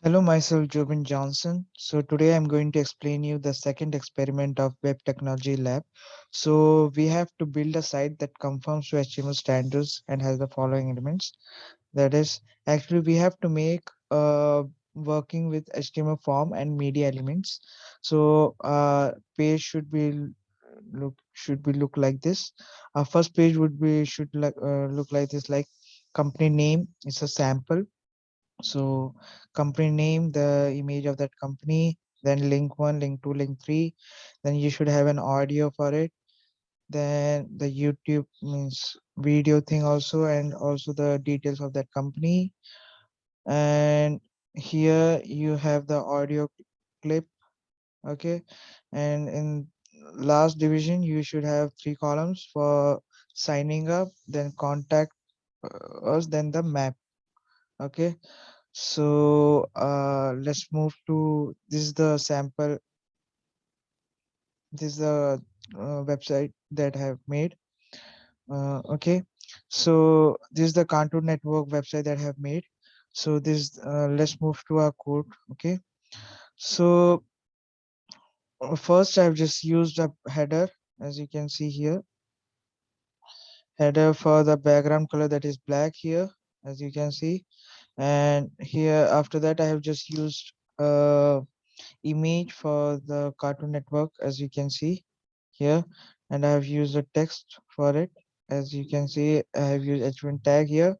Hello, myself Jobin Johnson. So today I'm going to explain you the second experiment of Web Technology Lab. So we have to build a site that conforms to HTML standards and has the following elements. That is, actually we have to make working with HTML form and media elements. So page should be look like this. Our first page should look like this, like company name is a sample. So company name, the image of that company, then link one, link two, link three. Then you should have an audio for it. Then the YouTube means video thing also, and also the details of that company. And here you have the audio clip. Okay. And in last division, you should have three columns for signing up, then contact us, then the map. Okay. So let's move to this is the sample. This is the website that I have made. Okay, so this is the Cartoon Network website that I have made. So this let's move to our code. Okay, so first I've just used a header, as you can see here, header for the background color that is black here, as you can see. And here after that I have just used image for the Cartoon Network, as you can see here, and I have used a text for it. As you can see, I have used h1 tag here,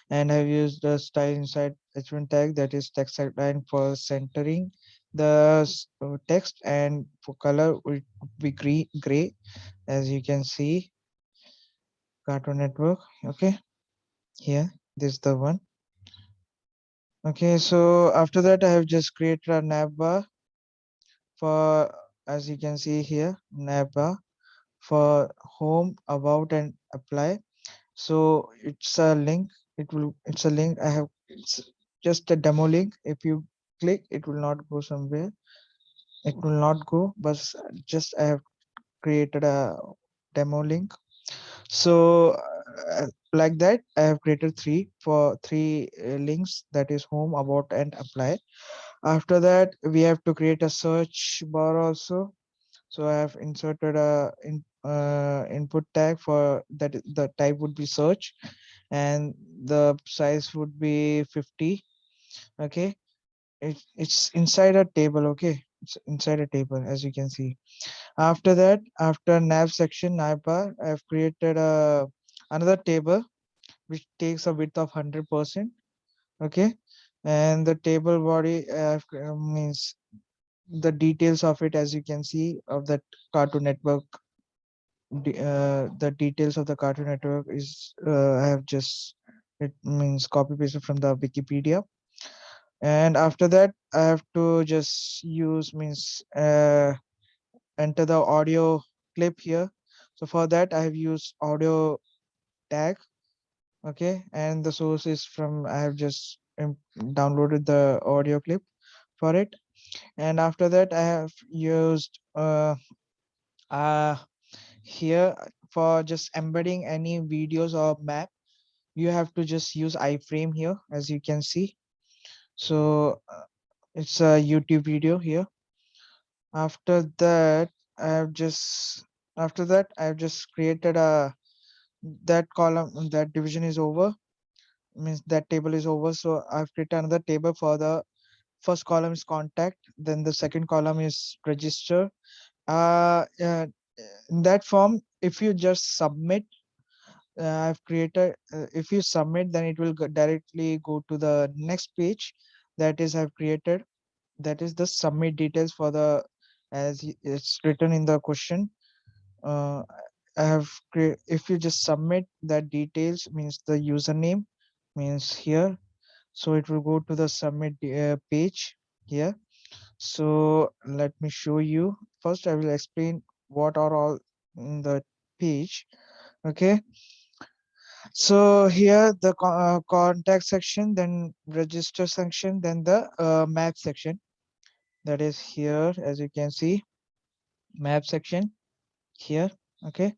and I have used the style inside h1 tag, that is text line, for centering the text, and for color will be gray, as you can see, Cartoon Network. Okay, here, this is the one. Okay, so after that I have just created a navbar for, as you can see here, navbar for home, about, and apply. So it's a link. It's a link. It's just a demo link. If you click, it will not go somewhere. It will not go, but just I have created a demo link. So like that, I have created three links, that is home, about, and apply. After that, we have to create a search bar also. So I have inserted a input tag for that. The type would be search, and the size would be 50. Okay, it's inside a table. Okay, it's inside a table, as you can see. After that, after nav section, navbar, I have created a another table which takes a width of 100%. Okay, and the table body means the details of it, as you can see, of that Cartoon Network. The details of the Cartoon Network is I have just, it means, copy pasted from the Wikipedia. And after that, I have to just use, means, enter the audio clip here. So for that, I have used audio tag. Okay, and the source is from, I have just downloaded the audio clip for it. And after that, I have used uh here for just embedding any videos or map. You have to just use iframe here, as you can see. So it's a YouTube video here. After that, I have just after that I have just created a, that column, that division is over, means that table is over. So I've created another table. For the first column is contact, then the second column is register. In that form, if you just submit, I've created, if you submit, then it will directly go to the next page, that is I've created, that is the submit details for the, as it's written in the question. uh, if you just submit that details, means the username, means here, so it will go to the submit page here. So let me show you. First I will explain what are all in the page. Okay, so here the contact section, then register section, then the map section, that is here, as you can see, map section here. Okay,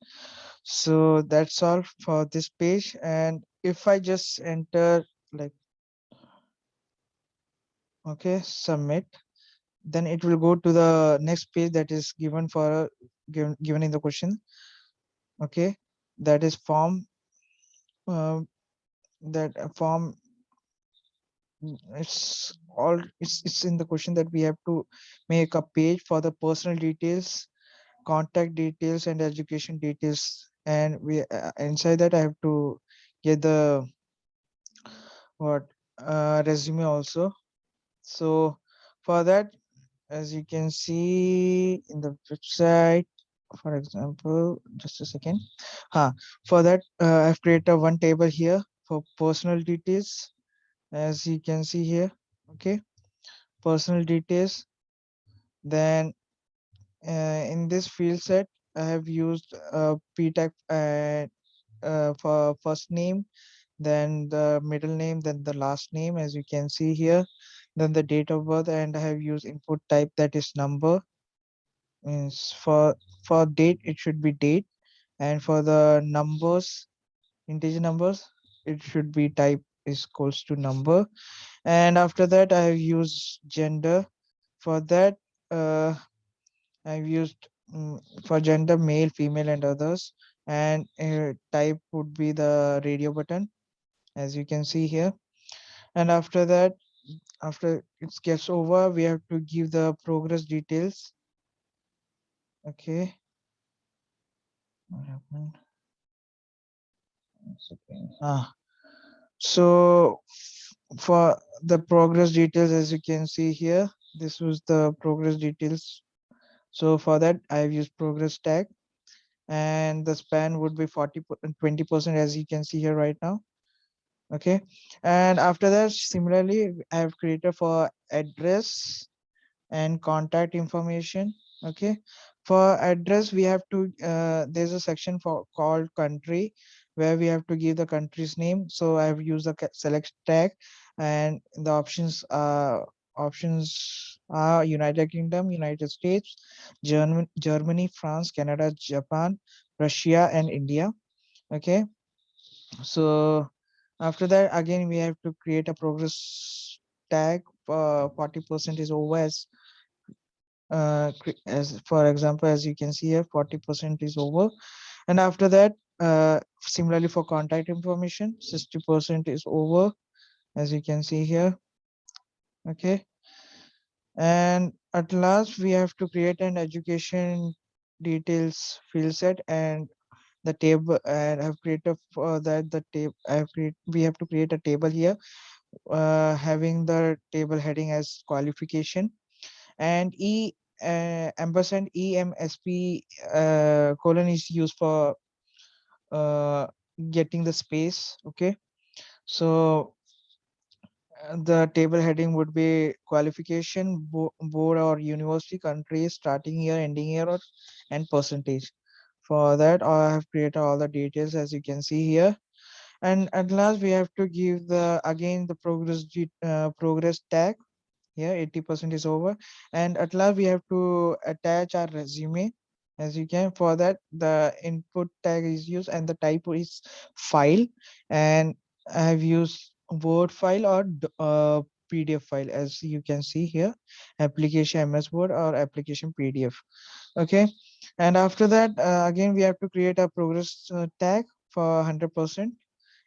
so that's all for this page. And if I just enter, like, Okay, submit. Then it will go to the next page that is given for given in the question. Okay, that is form. Uh, that form. It's all. It's in the question that we have to make a page for the personal details, contact details, and education details. And we inside that I have to get the what resume also. So for that, as you can see in the website, for example, just a second. For that, I've created one table here for personal details, as you can see here. Okay, personal details. Then in this field set, I have used p tag for first name, then the middle name, then the last name, as you can see here, then the date of birth, and I have used input type that is number. Means for date it should be date, and for the numbers, integer numbers, it should be type is equals to number. And after that I have used gender. For that, uh, I've used for gender male, female, and others. And type would be the radio button, as you can see here. And after that, after it gets over, we have to give the progress details. Okay, what happened? One second. So for the progress details, as you can see here, this was the progress details. So for that, I've used progress tag, and the span would be 20%, as you can see here right now. Okay, and after that, similarly, I have created for address and contact information. Okay, for address we have to there's a section for called country, where we have to give the country's name. So I have used the select tag, and the options are United Kingdom, United States, Germany, France, Canada, Japan, Russia, and India. Okay, so after that, again we have to create a progress tag. 40% is over, as for example, as you can see here, 40% is over. And after that, similarly for contact information, 60% is over, as you can see here. Okay, and at last we have to create an education details field set, and the table, and I've created for that the table. We have to create a table here, having the table heading as qualification, and ampersand EMSP colon is used for uh, getting the space. Okay, so the table heading would be qualification, board or university, country, starting year, ending year, or and percentage. For that, I have created all the details, as you can see here. And at last we have to give the again the progress tag here. 80% is over, and at last we have to attach our resume. As you can, for that the input tag is used, and the type is file, and I have used word file or PDF file, as you can see here, application MS Word or application PDF. Okay, and after that, again we have to create a progress tag for 100%.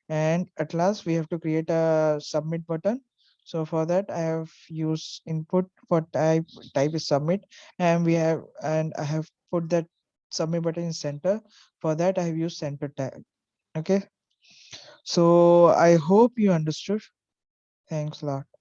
And at last we have to create a submit button. So for that I have used input for type is submit, and I have put that submit button in center. For that I have used center tag. Okay, so I hope you understood. Thanks a lot.